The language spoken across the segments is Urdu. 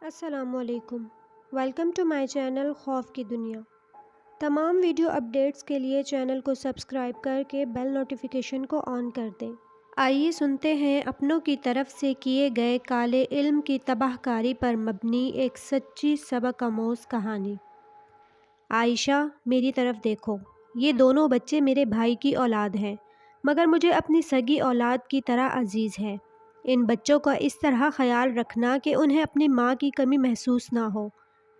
السلام علیکم۔ ویلکم ٹو مائی چینل خوف کی دنیا۔ تمام ویڈیو اپڈیٹس کے لیے چینل کو سبسکرائب کر کے بیل نوٹیفیکیشن کو آن کر دیں۔ آئیے سنتے ہیں اپنوں کی طرف سے کیے گئے کالے علم کی تباہ کاری پر مبنی ایک سچی سبق آموز کہانی۔ عائشہ، میری طرف دیکھو۔ یہ دونوں بچے میرے بھائی کی اولاد ہیں، مگر مجھے اپنی سگی اولاد کی طرح عزیز ہے۔ ان بچوں کا اس طرح خیال رکھنا کہ انہیں اپنی ماں کی کمی محسوس نہ ہو۔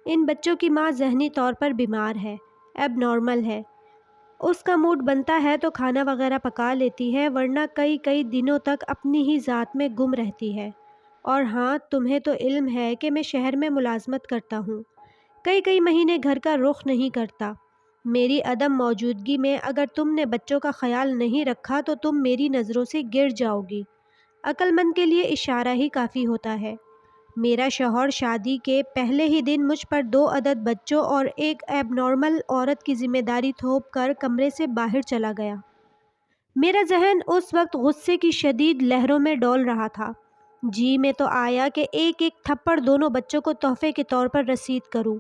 ان بچوں کی ماں ذہنی طور پر بیمار ہے، ایب نارمل ہے۔ اس کا موڈ بنتا ہے تو کھانا وغیرہ پکا لیتی ہے، ورنہ کئی دنوں تک اپنی ہی ذات میں گم رہتی ہے۔ اور ہاں، تمہیں تو علم ہے کہ میں شہر میں ملازمت کرتا ہوں، کئی مہینے گھر کا رخ نہیں کرتا۔ میری عدم موجودگی میں اگر تم نے بچوں کا خیال نہیں رکھا تو تم میری نظروں سے گر جاؤ گی۔ عقل مند کے لیے اشارہ ہی کافی ہوتا ہے۔ میرا شوہر شادی کے پہلے ہی دن مجھ پر 2 عدد بچوں اور ایک ایب نارمل عورت کی ذمہ داری تھوپ کر کمرے سے باہر چلا گیا۔ میرا ذہن اس وقت غصے کی شدید لہروں میں ڈول رہا تھا۔ جی میں تو آیا کہ ایک تھپڑ دونوں بچوں کو تحفے کے طور پر رسید کروں،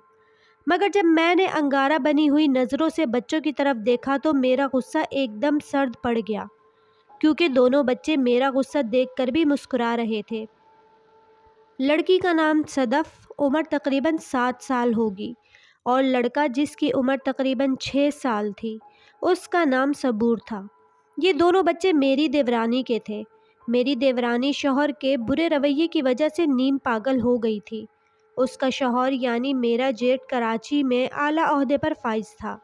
مگر جب میں نے انگارہ بنی ہوئی نظروں سے بچوں کی طرف دیکھا تو میرا غصہ ایک دم سرد پڑ گیا، کیونکہ دونوں بچے میرا غصہ دیکھ کر بھی مسکرا رہے تھے۔ لڑکی کا نام صدف، عمر تقریباً 7 سال ہوگی، اور لڑکا جس کی عمر تقریباً 6 سال تھی، اس کا نام صبور تھا۔ یہ دونوں بچے میری دیورانی کے تھے۔ میری دیورانی شوہر کے برے رویے کی وجہ سے نیم پاگل ہو گئی تھی۔ اس کا شوہر یعنی میرا جیٹھ کراچی میں اعلیٰ عہدے پر فائز تھا،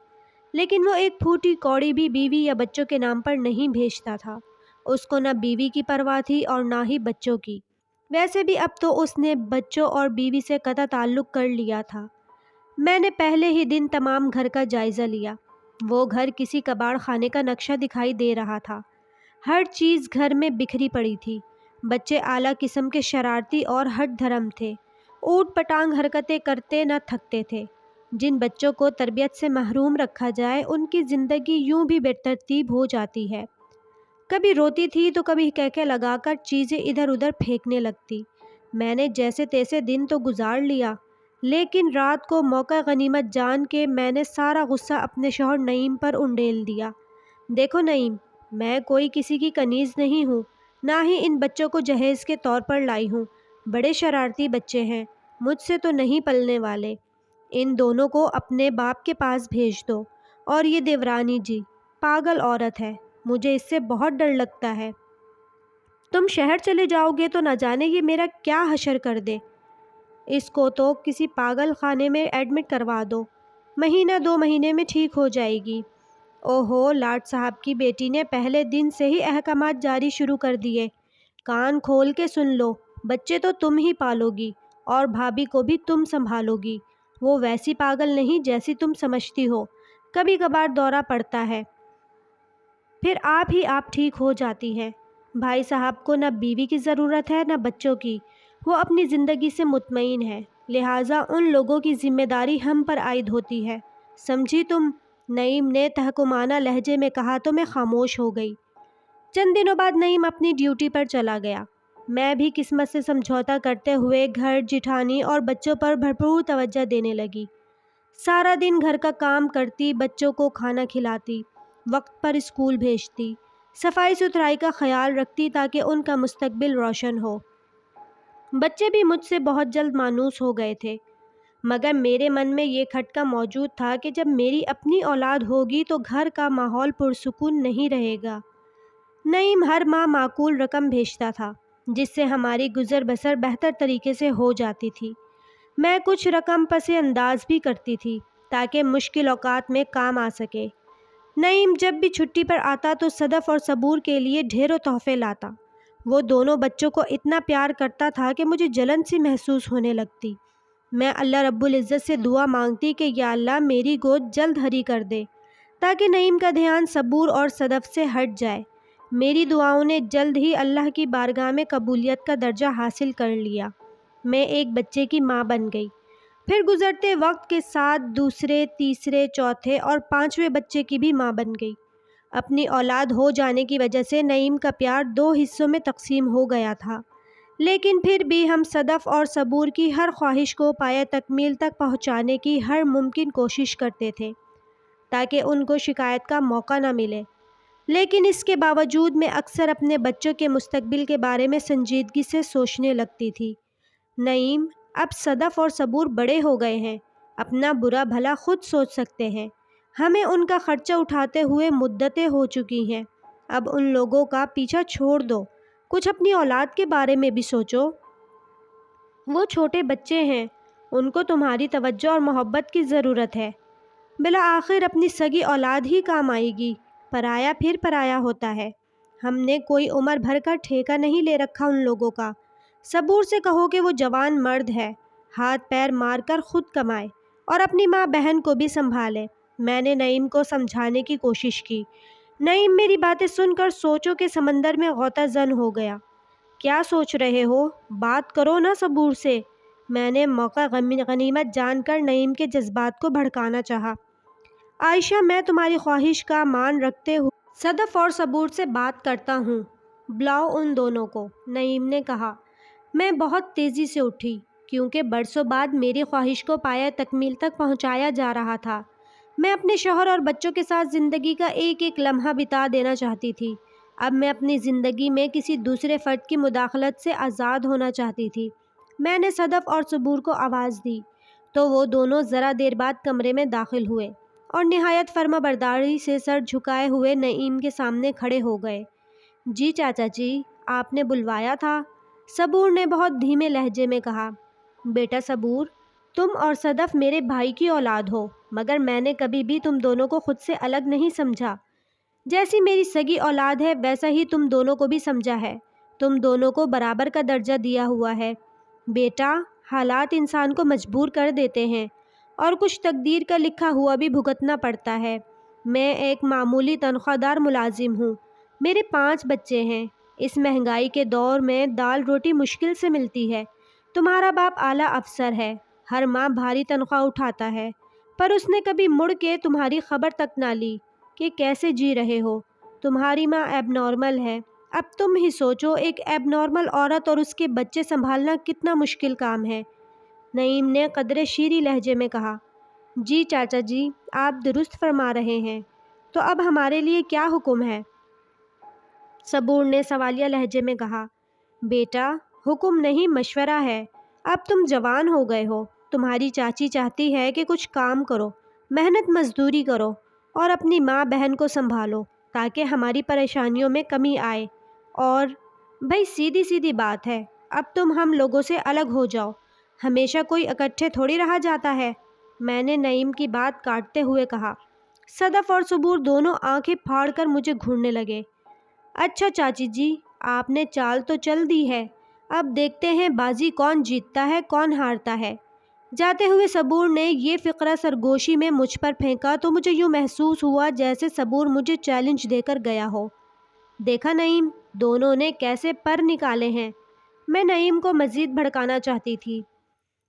لیکن وہ ایک پھوٹی کوڑی بھی بیوی یا بچوں کے نام پر نہیں بھیجتا تھا۔ اس کو نہ بیوی کی پرواہ تھی اور نہ ہی بچوں کی۔ ویسے بھی اب تو اس نے بچوں اور بیوی سے قطع تعلق کر لیا تھا۔ میں نے پہلے ہی دن تمام گھر کا جائزہ لیا۔ وہ گھر کسی کباڑ خانے کا نقشہ دکھائی دے رہا تھا۔ ہر چیز گھر میں بکھری پڑی تھی۔ بچے اعلیٰ قسم کے شرارتی اور ہٹ دھرم تھے، اوٹ پٹانگ حرکتیں کرتے نہ تھکتے تھے۔ جن بچوں کو تربیت سے محروم رکھا جائے ان کی زندگی یوں بھی بے ترتیب ہو جاتی ہے۔ کبھی روتی تھی تو کبھی کہکے لگا کر چیزیں ادھر ادھر پھینکنے لگتی۔ میں نے جیسے تیسے دن تو گزار لیا، لیکن رات کو موقع غنیمت جان کے میں نے سارا غصہ اپنے شوہر نعیم پر انڈیل دیا۔ دیکھو نعیم، میں کوئی کسی کی کنیز نہیں ہوں، نہ ہی ان بچوں کو جہیز کے طور پر لائی ہوں۔ بڑے شرارتی بچے ہیں، مجھ سے تو نہیں پلنے والے۔ ان دونوں کو اپنے باپ کے پاس بھیج دو۔ اور یہ دیورانی جی، پاگل عورت ہے، مجھے اس سے بہت ڈر لگتا ہے۔ تم شہر چلے جاؤ گے تو نہ جانے یہ میرا کیا حشر کر دے۔ اس کو تو کسی پاگل خانے میں ایڈمٹ کروا دو، مہینہ 2 مہینے میں ٹھیک ہو جائے گی۔ اوہو، لاٹ صاحب کی بیٹی نے پہلے دن سے ہی احکامات جاری شروع کر دیے۔ کان کھول کے سن لو، بچے تو تم ہی پالو گی اور بھابھی کو بھی تم سنبھالو گی۔ وہ ویسی پاگل نہیں جیسی تم سمجھتی ہو، کبھی کبھار دورہ پڑتا ہے، پھر آپ ٹھیک ہو جاتی ہیں۔ بھائی صاحب کو نہ بیوی کی ضرورت ہے نہ بچوں کی، وہ اپنی زندگی سے مطمئن ہے، لہٰذا ان لوگوں کی ذمہ داری ہم پر عائد ہوتی ہے، سمجھی تم؟ نعیم نے تحکمانہ لہجے میں کہا تو میں خاموش ہو گئی۔ چند دنوں بعد نعیم اپنی ڈیوٹی پر چلا گیا۔ میں بھی قسمت سے سمجھوتا کرتے ہوئے گھر، جٹھانی اور بچوں پر بھرپور توجہ دینے لگی۔ سارا دن گھر کا کام کرتی، بچوں کو کھانا کھلاتی، وقت پر اسکول بھیجتی، صفائی ستھرائی کا خیال رکھتی تاکہ ان کا مستقبل روشن ہو۔ بچے بھی مجھ سے بہت جلد مانوس ہو گئے تھے، مگر میرے من میں یہ کھٹکا موجود تھا کہ جب میری اپنی اولاد ہوگی تو گھر کا ماحول پرسکون نہیں رہے گا۔ نعیم ہر ماہ معقول رقم بھیجتا تھا، جس سے ہماری گزر بسر بہتر طریقے سے ہو جاتی تھی۔ میں کچھ رقم پس انداز بھی کرتی تھی تاکہ مشکل اوقات میں کام آ سکے۔ نعیم جب بھی چھٹی پر آتا تو صدف اور صبور کے لیے ڈھیروں تحفے لاتا۔ وہ دونوں بچوں کو اتنا پیار کرتا تھا کہ مجھے جلن سی محسوس ہونے لگتی۔ میں اللہ رب العزت سے دعا مانگتی کہ یا اللہ میری گود جلد ہری کر دے تاکہ نعیم کا دھیان صبور اور صدف سے ہٹ جائے۔ میری دعاؤں نے جلد ہی اللہ کی بارگاہ میں قبولیت کا درجہ حاصل کر لیا۔ میں ایک بچے کی ماں بن گئی، پھر گزرتے وقت کے ساتھ دوسرے، تیسرے، چوتھے اور 5ویں بچے کی بھی ماں بن گئی۔ اپنی اولاد ہو جانے کی وجہ سے نعیم کا پیار 2 حصوں میں تقسیم ہو گیا تھا۔ لیکن پھر بھی ہم صدف اور صبور کی ہر خواہش کو پایہ تکمیل تک پہنچانے کی ہر ممکن کوشش کرتے تھے تاکہ ان کو شکایت کا موقع نہ ملے۔ لیکن اس کے باوجود میں اکثر اپنے بچوں کے مستقبل کے بارے میں سنجیدگی سے سوچنے لگتی تھی۔ نعیم، اب صدف اور صبور بڑے ہو گئے ہیں، اپنا برا بھلا خود سوچ سکتے ہیں۔ ہمیں ان کا خرچہ اٹھاتے ہوئے مدتیں ہو چکی ہیں۔ اب ان لوگوں کا پیچھا چھوڑ دو، کچھ اپنی اولاد کے بارے میں بھی سوچو۔ وہ چھوٹے بچے ہیں، ان کو تمہاری توجہ اور محبت کی ضرورت ہے۔ بالآخر اپنی سگی اولاد ہی کام آئے گی، پرایا پھر پرایا ہوتا ہے۔ ہم نے کوئی عمر بھر کا ٹھیکہ نہیں لے رکھا ان لوگوں کا۔ صبور سے کہو کہ وہ جوان مرد ہے، ہاتھ پیر مار کر خود کمائے اور اپنی ماں بہن کو بھی سنبھالے۔ میں نے نعیم کو سمجھانے کی کوشش کی۔ نعیم میری باتیں سن کر سوچوں کے سمندر میں غوطہ زن ہو گیا۔ کیا سوچ رہے ہو؟ بات کرو نا صبور سے۔ میں نے موقع غنیمت جان کر نعیم کے جذبات کو بھڑکانا چاہا۔ عائشہ، میں تمہاری خواہش کا مان رکھتے ہوئے صدف اور صبور سے بات کرتا ہوں، بلاؤ ان دونوں کو، نعیم نے کہا۔ میں بہت تیزی سے اٹھی کیونکہ برسوں بعد میری خواہش کو پایہ تکمیل تک پہنچایا جا رہا تھا۔ میں اپنے شوہر اور بچوں کے ساتھ زندگی کا ایک ایک لمحہ بتا دینا چاہتی تھی۔ اب میں اپنی زندگی میں کسی دوسرے فرد کی مداخلت سے آزاد ہونا چاہتی تھی۔ میں نے صدف اور صبور کو آواز دی تو وہ دونوں ذرا دیر بعد کمرے میں داخل ہوئے اور نہایت فرما برداری سے سر جھکائے ہوئے نعیم کے سامنے کھڑے ہو گئے۔ جی چاچا جی، آپ نے بلوایا تھا؟ صبور نے بہت دھیمے لہجے میں کہا۔ بیٹا صبور، تم اور صدف میرے بھائی کی اولاد ہو، مگر میں نے کبھی بھی تم دونوں کو خود سے الگ نہیں سمجھا۔ جیسی میری سگی اولاد ہے ویسا ہی تم دونوں کو بھی سمجھا ہے۔ تم دونوں کو برابر کا درجہ دیا ہوا ہے۔ بیٹا، حالات انسان کو مجبور کر دیتے ہیں اور کچھ تقدیر کا لکھا ہوا بھی بھگتنا پڑتا ہے۔ میں ایک معمولی تنخواہ دار ملازم ہوں، میرے 5 بچے ہیں۔ اس مہنگائی کے دور میں دال روٹی مشکل سے ملتی ہے۔ تمہارا باپ اعلیٰ افسر ہے، ہر ماہ بھاری تنخواہ اٹھاتا ہے، پر اس نے کبھی مڑ کے تمہاری خبر تک نہ لی کہ کیسے جی رہے ہو۔ تمہاری ماں ایب نارمل ہے۔ اب تم ہی سوچو، ایک ایب نارمل عورت اور اس کے بچے سنبھالنا کتنا مشکل کام ہے۔ نعیم نے قدرے شیریں لہجے میں کہا۔ جی چاچا جی، آپ درست فرما رہے ہیں۔ تو اب ہمارے لیے کیا حکم ہے؟ صبور نے سوالیہ لہجے میں کہا۔ بیٹا، حکم نہیں، مشورہ ہے۔ اب تم جوان ہو گئے ہو، تمہاری چاچی چاہتی ہے کہ کچھ کام کرو، محنت مزدوری کرو اور اپنی ماں بہن کو سنبھالو تاکہ ہماری پریشانیوں میں کمی آئے۔ اور بھئی سیدھی سیدھی بات ہے، اب تم ہم لوگوں سے الگ ہو جاؤ، ہمیشہ کوئی اکٹھے تھوڑی رہا جاتا ہے، میں نے نعیم کی بات کاٹتے ہوئے کہا۔ صدف اور صبور دونوں آنکھیں پھاڑ کر مجھے گھورنے لگے۔ اچھا چاچی جی، آپ نے چال تو چل دی ہے، اب دیکھتے ہیں بازی کون جیتتا ہے کون ہارتا ہے۔ جاتے ہوئے صبور نے یہ فقرہ سرگوشی میں مجھ پر پھینکا تو مجھے یوں محسوس ہوا جیسے صبور مجھے چیلنج دے کر گیا ہو۔ دیکھا نعیم، دونوں نے کیسے پر نکالے ہیں۔ میں نعیم کو مزید بھڑکانا چاہتی تھی۔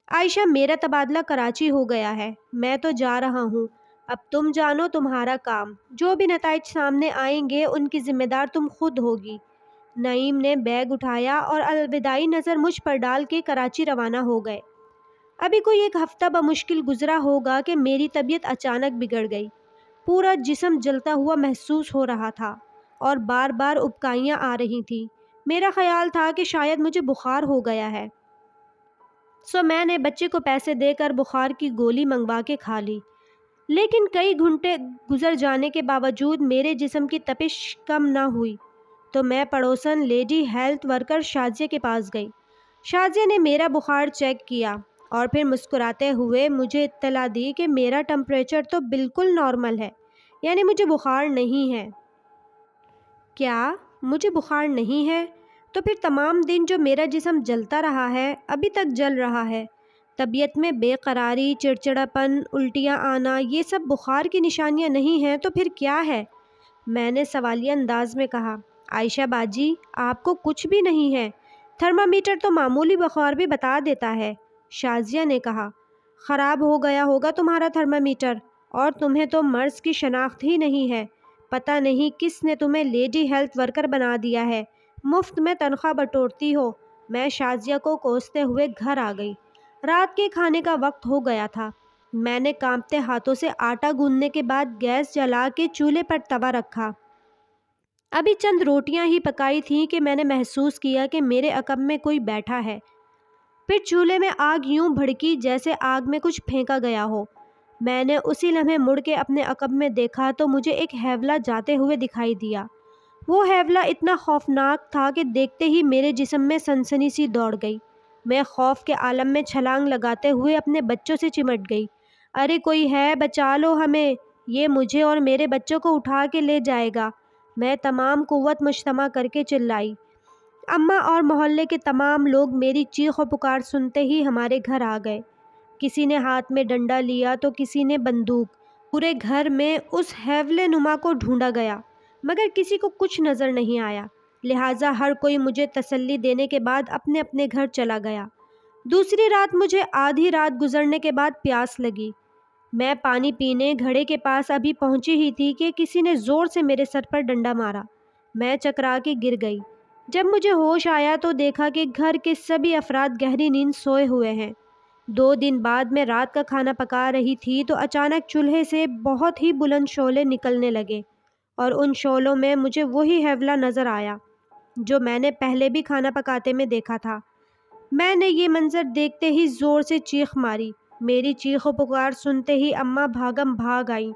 عائشہ، میرا تبادلہ کراچی ہو گیا ہے، میں تو جا رہا ہوں، اب تم جانو تمہارا کام، جو بھی نتائج سامنے آئیں گے ان کی ذمہ دار تم خود ہوگی۔ نعیم نے بیگ اٹھایا اور الوداعی نظر مجھ پر ڈال کے کراچی روانہ ہو گئے۔ ابھی کوئی 1 ہفتہ بمشکل گزرا ہوگا کہ میری طبیعت اچانک بگڑ گئی۔ پورا جسم جلتا ہوا محسوس ہو رہا تھا اور بار بار ابکائیاں آ رہی تھیں۔ میرا خیال تھا کہ شاید مجھے بخار ہو گیا ہے، سو میں نے بچے کو پیسے دے کر بخار کی گولی منگوا کے کھا لی۔ لیکن کئی گھنٹے گزر جانے کے باوجود میرے جسم کی تپش کم نہ ہوئی تو میں پڑوسن لیڈی ہیلتھ ورکر شازیہ کے پاس گئی۔ شازیہ نے میرا بخار چیک کیا اور پھر مسکراتے ہوئے مجھے اطلاع دی کہ میرا ٹمپریچر تو بالکل نارمل ہے، یعنی مجھے بخار نہیں ہے۔ کیا مجھے بخار نہیں ہے؟ تو پھر تمام دن جو میرا جسم جلتا رہا ہے ابھی تک جل رہا ہے۔ طبیعت میں بے قراری، چڑچڑاپن، الٹیاں آنا، یہ سب بخار کی نشانیاں نہیں ہیں تو پھر کیا ہے؟ میں نے سوالیہ انداز میں کہا۔ عائشہ باجی، آپ کو کچھ بھی نہیں ہے، تھرمامیٹر تو معمولی بخار بھی بتا دیتا ہے، شازیہ نے کہا۔ خراب ہو گیا ہوگا تمہارا تھرمامیٹر، اور تمہیں تو مرض کی شناخت ہی نہیں ہے۔ پتہ نہیں کس نے تمہیں لیڈی ہیلتھ ورکر بنا دیا ہے، مفت میں تنخواہ بٹورتی ہو، میں شازیہ کو کوستے ہوئے گھر آ گئی۔ رات کے کھانے کا وقت ہو گیا تھا۔ میں نے کانپتے ہاتھوں سے آٹا گوندنے کے بعد گیس جلا کے چولہے پر توا رکھا۔ ابھی چند روٹیاں ہی پکائی تھیں کہ میں نے محسوس کیا کہ میرے عقب میں کوئی بیٹھا ہے۔ پھر چولہے میں آگ یوں بھڑکی جیسے آگ میں کچھ پھینکا گیا ہو۔ میں نے اسی لمحے مڑ کے اپنے عقب میں دیکھا تو مجھے ایک ہیولہ جاتے ہوئے دکھائی دیا۔ وہ ہیولہ اتنا خوفناک تھا کہ دیکھتے ہی میرے جسم میں سنسنی سی دوڑ گئی۔ میں خوف کے عالم میں چھلانگ لگاتے ہوئے اپنے بچوں سے چمٹ گئی۔ ارے کوئی ہے، بچا لو ہمیں، یہ مجھے اور میرے بچوں کو اٹھا کے لے جائے گا، میں تمام قوت مجتمع کر کے چلائی۔ اماں اور محلے کے تمام لوگ میری چیخ و پکار سنتے ہی ہمارے گھر آ گئے۔ کسی نے ہاتھ میں ڈنڈا لیا تو کسی نے بندوق۔ پورے گھر میں اس ہیولے نما کو ڈھونڈا گیا مگر کسی کو کچھ نظر نہیں آیا، لہٰذا ہر کوئی مجھے تسلی دینے کے بعد اپنے اپنے گھر چلا گیا۔ دوسری رات مجھے آدھی رات گزرنے کے بعد پیاس لگی۔ میں پانی پینے گھڑے کے پاس ابھی پہنچی ہی تھی کہ کسی نے زور سے میرے سر پر ڈنڈا مارا۔ میں چکرا کے گر گئی۔ جب مجھے ہوش آیا تو دیکھا کہ گھر کے سبھی افراد گہری نیند سوئے ہوئے ہیں۔ 2 دن بعد میں رات کا کھانا پکا رہی تھی تو اچانک چولہے سے بہت ہی بلند شعلے نکلنے لگے اور ان شعلوں میں مجھے وہی ہیولہ نظر آیا جو میں نے پہلے بھی کھانا پکاتے میں دیکھا تھا۔ میں نے یہ منظر دیکھتے ہی زور سے چیخ ماری۔ میری چیخ و پکار سنتے ہی اماں بھاگم بھاگ آئیں۔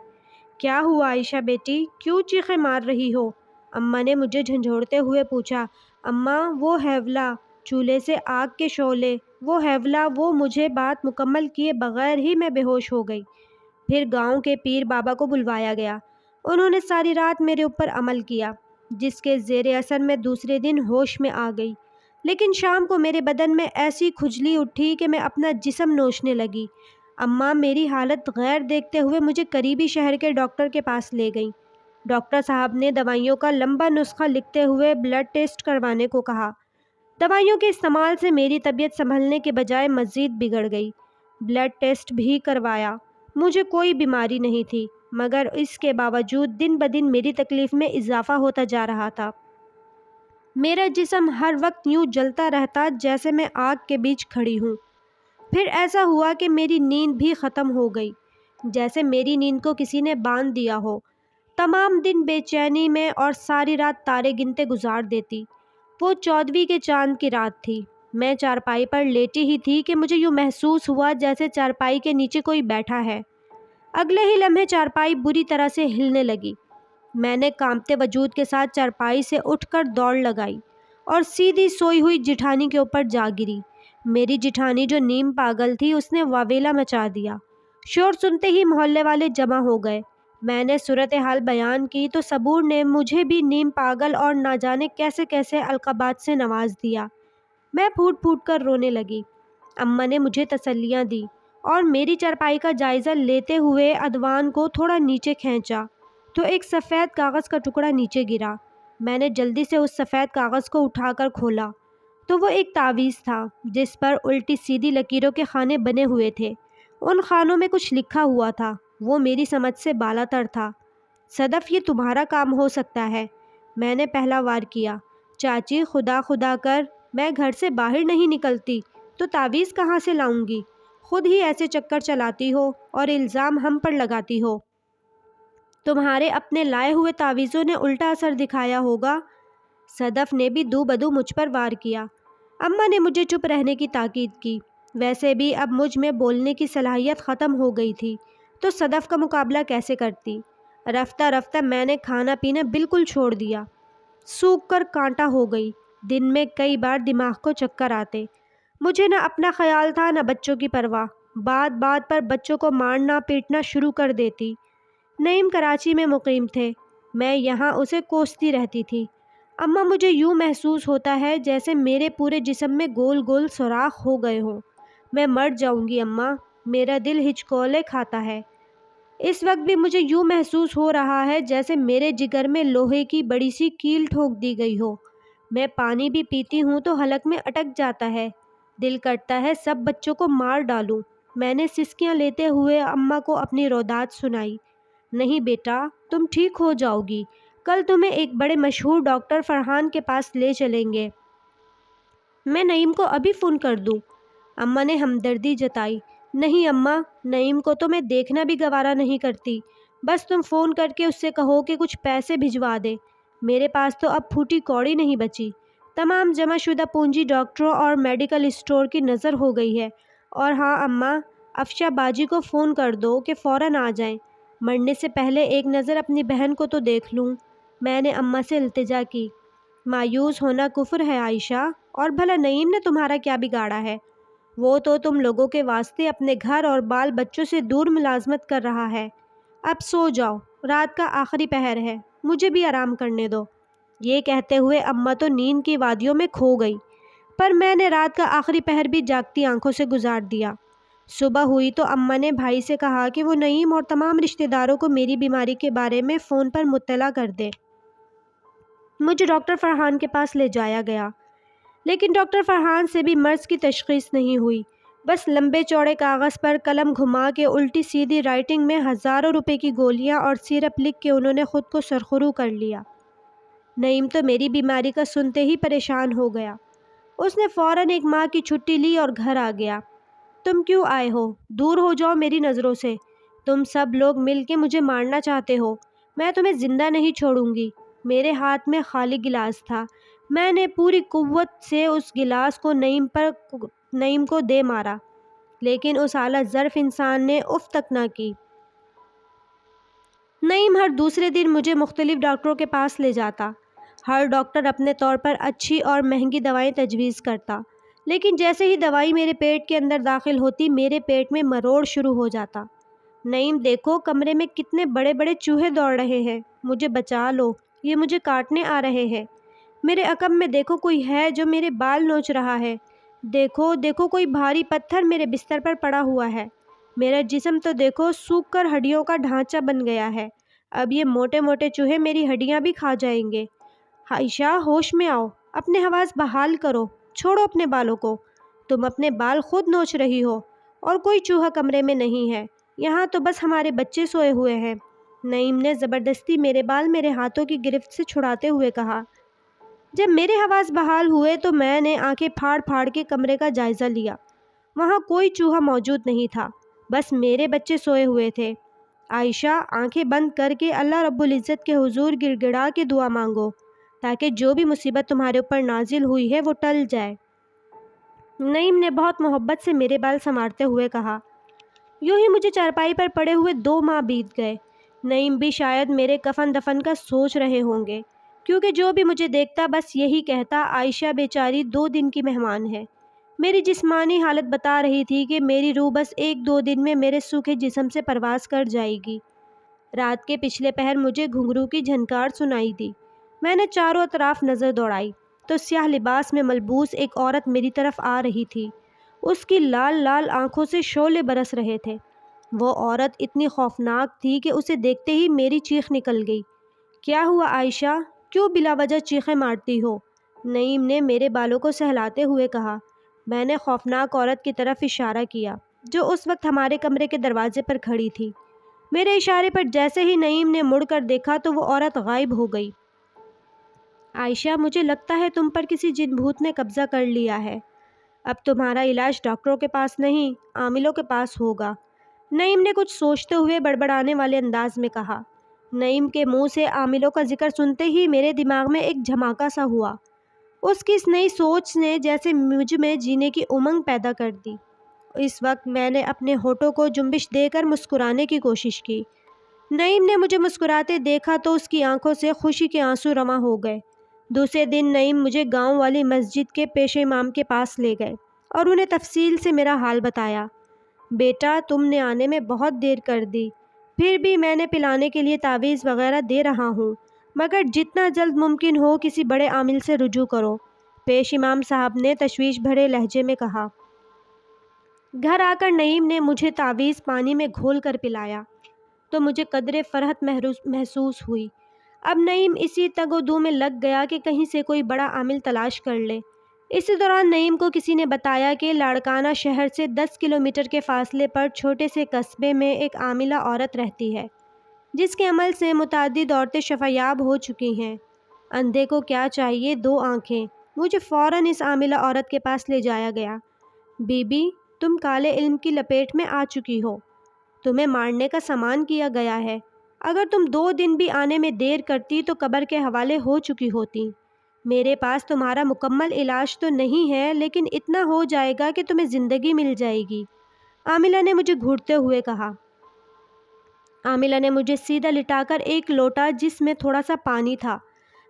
کیا ہوا عائشہ بیٹی، کیوں چیخیں مار رہی ہو؟ اماں نے مجھے جھنجھوڑتے ہوئے پوچھا۔ اماں، وہ ہیولہ، چولہے سے آگ کے شعلے، وہ ہیولہ، وہ مجھے بات مکمل کیے بغیر ہی میں بے ہوش ہو گئی۔ پھر گاؤں کے پیر بابا کو بلوایا گیا۔ انہوں نے ساری رات میرے اوپر عمل کیا جس کے زیر اثر میں دوسرے دن ہوش میں آ گئی، لیکن شام کو میرے بدن میں ایسی کھجلی اٹھی کہ میں اپنا جسم نوچنے لگی۔ اماں میری حالت غیر دیکھتے ہوئے مجھے قریبی شہر کے ڈاکٹر کے پاس لے گئیں۔ ڈاکٹر صاحب نے دوائیوں کا لمبا نسخہ لکھتے ہوئے بلڈ ٹیسٹ کروانے کو کہا۔ دوائیوں کے استعمال سے میری طبیعت سنبھلنے کے بجائے مزید بگڑ گئی۔ بلڈ ٹیسٹ بھی کروایا، مجھے کوئی بیماری نہیں تھی، مگر اس کے باوجود دن بدن میری تکلیف میں اضافہ ہوتا جا رہا تھا۔ میرا جسم ہر وقت یوں جلتا رہتا جیسے میں آگ کے بیچ کھڑی ہوں۔ پھر ایسا ہوا کہ میری نیند بھی ختم ہو گئی، جیسے میری نیند کو کسی نے باندھ دیا ہو۔ تمام دن بے چینی میں اور ساری رات تارے گنتے گزار دیتی۔ وہ 14ویں کے چاند کی رات تھی۔ میں چارپائی پر لیٹی ہی تھی کہ مجھے یوں محسوس ہوا جیسے چارپائی کے نیچے کوئی بیٹھا ہے۔ اگلے ہی لمحے چارپائی بری طرح سے ہلنے لگی۔ میں نے کانپتے وجود کے ساتھ چارپائی سے اٹھ کر دوڑ لگائی اور سیدھی سوئی ہوئی جٹھانی کے اوپر جا گری۔ میری جٹھانی جو نیم پاگل تھی، اس نے واویلا مچا دیا۔ شور سنتے ہی محلے والے جمع ہو گئے۔ میں نے صورتحال بیان کی تو صبور نے مجھے بھی نیم پاگل اور نہ جانے کیسے کیسے القابات سے نواز دیا۔ میں پھوٹ پھوٹ کر رونے لگی۔ اماں نے مجھے تسلیاں دی اور میری چارپائی کا جائزہ لیتے ہوئے ادوان کو تھوڑا نیچے کھینچا تو ایک سفید کاغذ کا ٹکڑا نیچے گرا۔ میں نے جلدی سے اس سفید کاغذ کو اٹھا کر کھولا تو وہ ایک تعویذ تھا جس پر الٹی سیدھی لکیروں کے خانے بنے ہوئے تھے۔ ان خانوں میں کچھ لکھا ہوا تھا، وہ میری سمجھ سے بالا تر تھا۔ صدف، یہ تمہارا کام ہو سکتا ہے۔ میں نے پہلا وار کیا۔ چاچی، خدا خدا کر، میں گھر سے باہر نہیں نکلتی تو تعویذ کہاں سے لاؤں گی؟ خود ہی ایسے چکر چلاتی ہو اور الزام ہم پر لگاتی ہو۔ تمہارے اپنے لائے ہوئے تعویذوں نے الٹا اثر دکھایا ہوگا۔ صدف نے بھی دو بدو مجھ پر وار کیا۔ اماں نے مجھے چپ رہنے کی تاکید کی۔ ویسے بھی اب مجھ میں بولنے کی صلاحیت ختم ہو گئی تھی تو صدف کا مقابلہ کیسے کرتی؟ رفتہ رفتہ میں نے کھانا پینا بالکل چھوڑ دیا۔ سوکھ کر کانٹا ہو گئی۔ دن میں کئی بار دماغ کو چکر آتے۔ مجھے نہ اپنا خیال تھا نہ بچوں کی پرواہ۔ بات بات پر بچوں کو مارنا پیٹنا شروع کر دیتی۔ نعیم کراچی میں مقیم تھے، میں یہاں اسے کوستی رہتی تھی۔ اماں، مجھے یوں محسوس ہوتا ہے جیسے میرے پورے جسم میں گول گول سوراخ ہو گئے ہوں۔ میں مر جاؤں گی اماں، میرا دل ہچکولے کھاتا ہے۔ اس وقت بھی مجھے یوں محسوس ہو رہا ہے جیسے میرے جگر میں لوہے کی بڑی سی کیل ٹھوک دی گئی ہو۔ میں پانی بھی پیتی ہوں تو حلق میں اٹک جاتا ہے۔ دل کرتا ہے سب بچوں کو مار ڈالوں۔ میں نے سسکیاں لیتے ہوئے اماں کو اپنی رودات سنائی۔ نہیں بیٹا، تم ٹھیک ہو جاؤ گی، کل تمہیں ایک بڑے مشہور ڈاکٹر فرحان کے پاس لے چلیں گے۔ میں نعیم کو ابھی فون کر دوں؟ اماں نے ہمدردی جتائی۔ نہیں اماں، نعیم کو تو میں دیکھنا بھی گوارا نہیں کرتی، بس تم فون کر کے اس سے کہو کہ کچھ پیسے بھجوا دے، میرے پاس تو اب پھوٹی کوڑی نہیں بچی۔ تمام جمع شدہ پونجی ڈاکٹروں اور میڈیکل اسٹور کی نظر ہو گئی ہے۔ اور ہاں اماں، افشا باجی کو فون کر دو کہ فوراً آ جائیں، مرنے سے پہلے ایک نظر اپنی بہن کو تو دیکھ لوں۔ میں نے اماں سے التجا کی۔ مایوس ہونا کفر ہے عائشہ، اور بھلا نعیم نے تمہارا کیا بگاڑا ہے؟ وہ تو تم لوگوں کے واسطے اپنے گھر اور بال بچوں سے دور ملازمت کر رہا ہے۔ اب سو جاؤ، رات کا آخری پہر ہے، مجھے بھی آرام کرنے دو۔ یہ کہتے ہوئے اماں تو نیند کی وادیوں میں کھو گئی، پر میں نے رات کا آخری پہر بھی جاگتی آنکھوں سے گزار دیا۔ صبح ہوئی تو اماں نے بھائی سے کہا کہ وہ نعیم اور تمام رشتہ داروں کو میری بیماری کے بارے میں فون پر مطلع کر دے۔ مجھے ڈاکٹر فرحان کے پاس لے جایا گیا، لیکن ڈاکٹر فرحان سے بھی مرض کی تشخیص نہیں ہوئی۔ بس لمبے چوڑے کاغذ پر قلم گھما کے الٹی سیدھی رائٹنگ میں ہزاروں روپے کی گولیاں اور سیرپ لکھ کے انہوں نے خود کو سرخرو کر لیا۔ نعیم تو میری بیماری کا سنتے ہی پریشان ہو گیا۔ اس نے فوراً ایک ماہ کی چھٹی لی اور گھر آ گیا۔ تم کیوں آئے ہو؟ دور ہو جاؤ میری نظروں سے۔ تم سب لوگ مل کے مجھے مارنا چاہتے ہو، میں تمہیں زندہ نہیں چھوڑوں گی۔ میرے ہاتھ میں خالی گلاس تھا، میں نے پوری قوت سے اس گلاس کو نعیم کو دے مارا، لیکن اس اعلیٰ ظرف انسان نے اف تک نہ کی۔ نعیم ہر دوسرے دن مجھے مختلف ڈاکٹروں کے پاس لے جاتا۔ ہر ڈاکٹر اپنے طور پر اچھی اور مہنگی دوائیں تجویز کرتا، لیکن جیسے ہی دوائی میرے پیٹ کے اندر داخل ہوتی میرے پیٹ میں مروڑ شروع ہو جاتا۔ نعیم دیکھو، کمرے میں کتنے بڑے بڑے چوہے دوڑ رہے ہیں، مجھے بچا لو، یہ مجھے کاٹنے آ رہے ہیں۔ میرے عقب میں دیکھو، کوئی ہے جو میرے بال نوچ رہا ہے۔ دیکھو دیکھو، کوئی بھاری پتھر میرے بستر پر پڑا ہوا ہے۔ میرا جسم تو دیکھو سوکھ کر ہڈیوں کا ڈھانچہ بن گیا ہے، اب یہ موٹے موٹے چوہے میری ہڈیاں بھی کھا جائیں گے۔ عائشہ، ہوش میں آؤ، اپنے حواس بحال کرو، چھوڑو اپنے بالوں کو۔ تم اپنے بال خود نوچ رہی ہو، اور کوئی چوہا کمرے میں نہیں ہے، یہاں تو بس ہمارے بچے سوئے ہوئے ہیں۔ نعیم نے زبردستی میرے بال میرے ہاتھوں کی گرفت سے چھڑاتے ہوئے کہا۔ جب میرے حواس بحال ہوئے تو میں نے آنکھیں پھاڑ پھاڑ کے کمرے کا جائزہ لیا۔ وہاں کوئی چوہا موجود نہیں تھا، بس میرے بچے سوئے ہوئے تھے۔ عائشہ، آنکھیں بند کر کے اللہ رب العزت کے حضور گڑ گڑا کے دعا مانگو، تاکہ جو بھی مصیبت تمہارے اوپر نازل ہوئی ہے وہ ٹل جائے۔ نعیم نے بہت محبت سے میرے بال سنوارتے ہوئے کہا۔ یوں ہی مجھے چارپائی پر پڑے ہوئے 2 ماہ بیت گئے۔ نعیم بھی شاید میرے کفن دفن کا سوچ رہے ہوں گے، کیونکہ جو بھی مجھے دیکھتا بس یہی کہتا، عائشہ بیچاری 2 دن کی مہمان ہے۔ میری جسمانی حالت بتا رہی تھی کہ میری روح بس 1-2 دن میں میرے سوکھے جسم سے پرواز کر جائے گی۔ رات کے پچھلے پہر مجھے گھنگرو کی جھنکار سنائی دی۔ میں نے چاروں اطراف نظر دوڑائی تو سیاہ لباس میں ملبوس ایک عورت میری طرف آ رہی تھی۔ اس کی لال لال آنکھوں سے شعلے برس رہے تھے۔ وہ عورت اتنی خوفناک تھی کہ اسے دیکھتے ہی میری چیخ نکل گئی۔ کیا ہوا عائشہ، کیوں بلا وجہ چیخیں مارتی ہو؟ نعیم نے میرے بالوں کو سہلاتے ہوئے کہا۔ میں نے خوفناک عورت کی طرف اشارہ کیا جو اس وقت ہمارے کمرے کے دروازے پر کھڑی تھی۔ میرے اشارے پر جیسے ہی نعیم نے مڑ کر دیکھا تو وہ عورت غائب ہو گئی۔ عائشہ، مجھے لگتا ہے تم پر کسی جن بھوت نے قبضہ کر لیا ہے۔ اب تمہارا علاج ڈاکٹروں کے پاس نہیں، عاملوں کے پاس ہوگا، نعیم نے کچھ سوچتے ہوئے بڑبڑانے والے انداز میں کہا۔ نعیم کے منہ سے عاملوں کا ذکر سنتے ہی میرے دماغ میں ایک جھماکہ سا ہوا۔ اس کی اس نئی سوچ نے جیسے مجھ میں جینے کی امنگ پیدا کر دی۔ اس وقت میں نے اپنے ہونٹوں کو جنبش دے کر مسکرانے کی کوشش کی۔ نعیم نے مجھے مسکراتے دیکھا تو اس کی آنکھوں سے خوشی کے آنسو رواں ہو گئے۔ دوسرے دن نعیم مجھے گاؤں والی مسجد کے پیش امام کے پاس لے گئے اور انہیں تفصیل سے میرا حال بتایا۔ بیٹا، تم نے آنے میں بہت دیر کر دی، پھر بھی میں نے پلانے کے لیے تعویذ وغیرہ دے رہا ہوں، مگر جتنا جلد ممکن ہو کسی بڑے عامل سے رجوع کرو، پیش امام صاحب نے تشویش بھرے لہجے میں کہا۔ گھر آ کر نعیم نے مجھے تعویذ پانی میں گھول کر پلایا تو مجھے قدرے فرحت محسوس ہوئی۔ اب نعیم اسی تگ و دو میں لگ گیا کہ کہیں سے کوئی بڑا عامل تلاش کر لے۔ اسی دوران نعیم کو کسی نے بتایا کہ لاڑکانہ شہر سے 10 کلومیٹر کے فاصلے پر چھوٹے سے قصبے میں ایک عاملہ عورت رہتی ہے، جس کے عمل سے متعدد عورتیں شفایاب ہو چکی ہیں۔ اندھے کو کیا چاہیے 2 آنکھیں، مجھے فوراً اس عاملہ عورت کے پاس لے جایا گیا۔ بی بی، تم کالے علم کی لپیٹ میں آ چکی ہو، تمہیں مارنے کا سامان کیا گیا ہے۔ اگر تم 2 دن بھی آنے میں دیر کرتی تو قبر کے حوالے ہو چکی ہوتی۔ میرے پاس تمہارا مکمل علاج تو نہیں ہے، لیکن اتنا ہو جائے گا کہ تمہیں زندگی مل جائے گی، عاملہ نے مجھے گھورتے ہوئے کہا۔ عاملہ نے مجھے سیدھا لٹا کر ایک لوٹا جس میں تھوڑا سا پانی تھا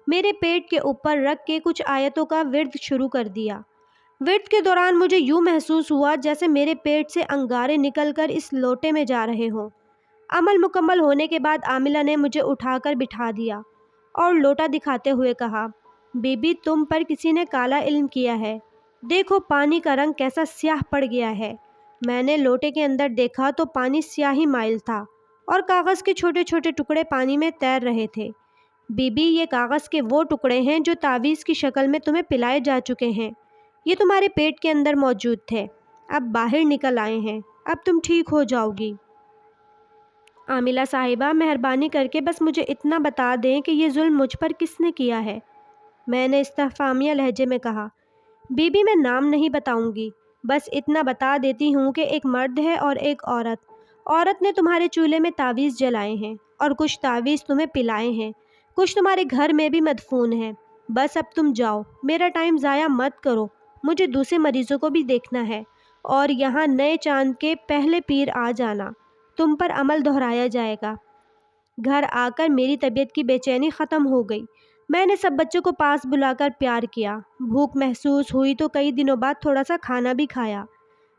میرے پیٹ کے اوپر رکھ کے کچھ آیتوں کا ورد شروع کر دیا۔ ورد کے دوران مجھے یوں محسوس ہوا جیسے میرے پیٹ سے انگارے نکل کر اس لوٹے میں جا رہے ہوں۔ عمل مکمل ہونے کے بعد عاملہ نے مجھے اٹھا کر بٹھا دیا اور لوٹا دکھاتے ہوئے کہا، بی بی، تم پر کسی نے کالا علم کیا ہے، دیکھو پانی کا رنگ کیسا سیاہ پڑ گیا ہے۔ میں نے لوٹے کے اندر دیکھا تو پانی سیاہی مائل تھا اور کاغذ کے چھوٹے چھوٹے ٹکڑے پانی میں تیر رہے تھے۔ بی بی، یہ کاغذ کے وہ ٹکڑے ہیں جو تعویذ کی شکل میں تمہیں پلائے جا چکے ہیں، یہ تمہارے پیٹ کے اندر موجود تھے، اب باہر نکل آئے ہیں، اب تم ٹھیک ہو جاؤ گی۔ عاملہ صاحبہ، مہربانی کر کے بس مجھے اتنا بتا دیں کہ یہ ظلم مجھ پر کس نے کیا ہے، میں نے استفہامیہ لہجے میں کہا۔ بی بی، میں نام نہیں بتاؤں گی، بس اتنا بتا دیتی ہوں کہ ایک مرد ہے اور ایک عورت۔ عورت نے تمہارے چولہے میں تعویذ جلائے ہیں اور کچھ تعویذ تمہیں پلائے ہیں، کچھ تمہارے گھر میں بھی مدفون ہیں۔ بس اب تم جاؤ، میرا ٹائم ضائع مت کرو، مجھے دوسرے مریضوں کو بھی دیکھنا ہے، اور یہاں نئے چاند کے پہلے پیر آ جانا، تم پر عمل دہرایا جائے گا۔ گھر آ کر میری طبیعت کی بے چینی ختم ہو گئی۔ میں نے سب بچوں کو پاس بلا کر پیار کیا، بھوک محسوس ہوئی تو کئی دنوں بعد تھوڑا سا کھانا بھی کھایا۔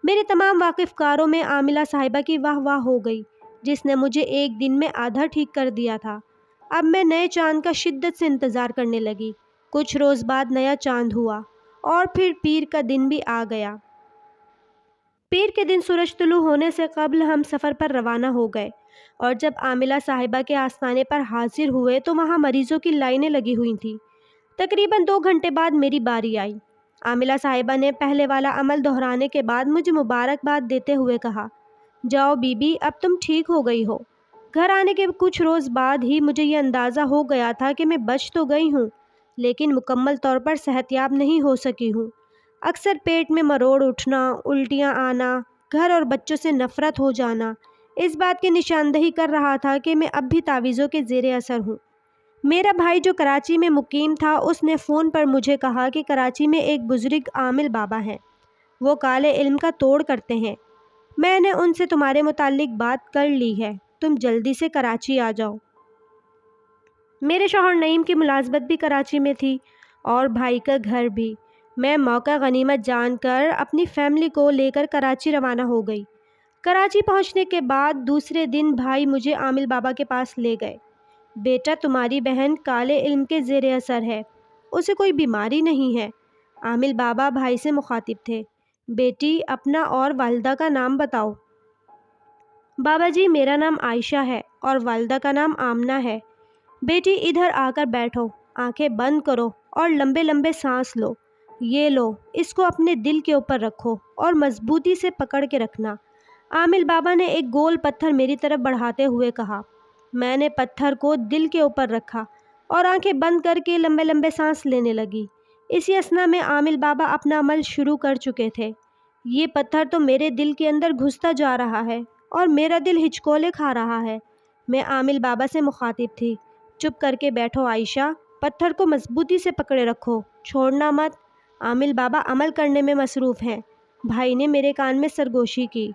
میرے تمام واقف کاروں میں عاملہ صاحبہ کی واہ واہ ہو گئی، جس نے مجھے ایک دن میں آدھا ٹھیک کر دیا تھا۔ اب میں نئے چاند کا شدت سے انتظار کرنے لگی۔ کچھ روز بعد نیا چاند ہوا اور پھر پیر کا دن بھی آ گیا۔ پیر کے دن سورج طلوع ہونے سے قبل ہم سفر پر روانہ ہو گئے، اور جب عاملہ صاحبہ کے آستانے پر حاضر ہوئے تو وہاں مریضوں کی لائنیں لگی ہوئی تھیں۔ تقریباً 2 گھنٹے بعد میری باری آئی۔ عاملہ صاحبہ نے پہلے والا عمل دہرانے کے بعد مجھے مبارکباد دیتے ہوئے کہا، جاؤ بی بی، اب تم ٹھیک ہو گئی ہو۔ گھر آنے کے کچھ روز بعد ہی مجھے یہ اندازہ ہو گیا تھا کہ میں بچ تو گئی ہوں، لیکن مکمل طور پر صحت یاب نہیں ہو سکی ہوں۔ اکثر پیٹ میں مروڑ اٹھنا، الٹیاں آنا، گھر اور بچوں سے نفرت ہو جانا اس بات کی نشاندہی کر رہا تھا کہ میں اب بھی تعویذوں کے زیر اثر ہوں۔ میرا بھائی جو کراچی میں مقیم تھا، اس نے فون پر مجھے کہا کہ کراچی میں ایک بزرگ عامل بابا ہیں، وہ کالے علم کا توڑ کرتے ہیں۔ میں نے ان سے تمہارے متعلق بات کر لی ہے، تم جلدی سے کراچی آ جاؤ۔ میرے شوہر نعیم کی ملازمت بھی کراچی میں تھی اور بھائی کا گھر بھی۔ میں موقع غنیمت جان کر اپنی فیملی کو لے کر کراچی روانہ ہو گئی۔ کراچی پہنچنے کے بعد دوسرے دن بھائی مجھے عامل بابا کے پاس لے گئے۔ بیٹا، تمہاری بہن کالے علم کے زیر اثر ہے، اسے کوئی بیماری نہیں ہے، عامل بابا بھائی سے مخاطب تھے۔ بیٹی، اپنا اور والدہ کا نام بتاؤ۔ بابا جی، میرا نام عائشہ ہے اور والدہ کا نام آمنہ ہے۔ بیٹی، ادھر آ کر بیٹھو، آنکھیں بند کرو اور لمبے لمبے سانس لو۔ یہ لو، اس کو اپنے دل کے اوپر رکھو اور مضبوطی سے پکڑ کے رکھنا۔ عامل بابا نے ایک گول پتھر میری طرف بڑھاتے ہوئے کہا۔ میں نے پتھر کو دل کے اوپر رکھا اور آنکھیں بند کر کے لمبے لمبے سانس لینے لگی۔ اسی اثنا میں عامل بابا اپنا عمل شروع کر چکے تھے۔ یہ پتھر تو میرے دل کے اندر گھستا جا رہا ہے اور میرا دل ہچکولے کھا رہا ہے۔ میں عامل بابا سے مخاطب تھی، چپ کر کے بیٹھو عائشہ، پتھر کو مضبوطی سے پکڑے رکھو، چھوڑنا مت۔ عامل بابا عمل کرنے میں مصروف ہیں، بھائی نے میرے کان میں سرگوشی کی۔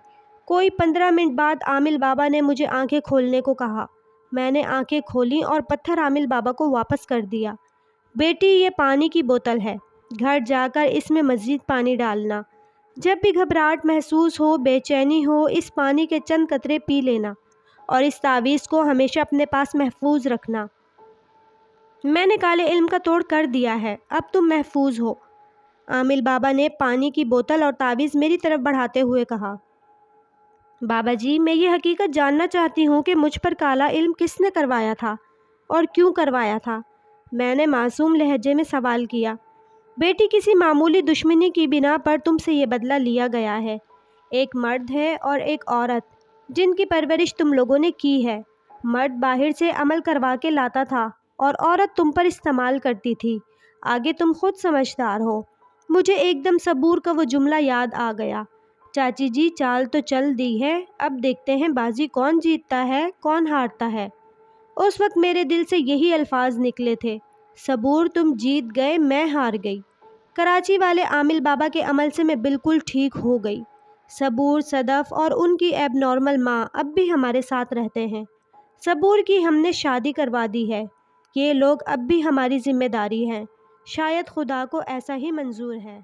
کوئی 15 منٹ بعد عامل بابا نے مجھے آنکھیں کھولنے کو کہا۔ میں نے آنکھیں کھولیں اور پتھر عامل بابا کو واپس کر دیا۔ بیٹی، یہ پانی کی بوتل ہے، گھر جا کر اس میں مزید پانی ڈالنا۔ جب بھی گھبراہٹ محسوس ہو، بے چینی ہو، اس پانی کے چند قطرے پی لینا اور اس تعویذ کو ہمیشہ اپنے پاس محفوظ رکھنا۔ میں نے کالے علم کا توڑ کر دیا ہے، اب تم محفوظ ہو۔ عامل بابا نے پانی کی بوتل اور تعویذ میری طرف بڑھاتے ہوئے کہا۔ بابا جی، میں یہ حقیقت جاننا چاہتی ہوں کہ مجھ پر کالا علم کس نے کروایا تھا اور کیوں کروایا تھا؟ میں نے معصوم لہجے میں سوال کیا۔ بیٹی، کسی معمولی دشمنی کی بنا پر تم سے یہ بدلہ لیا گیا ہے۔ ایک مرد ہے اور ایک عورت جن کی پرورش تم لوگوں نے کی ہے۔ مرد باہر سے عمل کروا کے لاتا تھا اور عورت تم پر استعمال کرتی تھی۔ آگے تم خود سمجھدار ہو۔ مجھے ایک دم صبور کا وہ جملہ یاد آ گیا، چاچی جی چال تو چل دی ہے، اب دیکھتے ہیں بازی کون جیتتا ہے کون ہارتا ہے۔ اس وقت میرے دل سے یہی الفاظ نکلے تھے، صبور تم جیت گئے میں ہار گئی۔ کراچی والے عامل بابا کے عمل سے میں بالکل ٹھیک ہو گئی۔ صبور، صدف اور ان کی ایب نارمل ماں اب بھی ہمارے ساتھ رہتے ہیں۔ صبور کی ہم نے شادی کروا دی ہے۔ یہ لوگ اب بھی ہماری ذمہ داری ہیں۔ شاید خدا کو ایسا ہی منظور ہے۔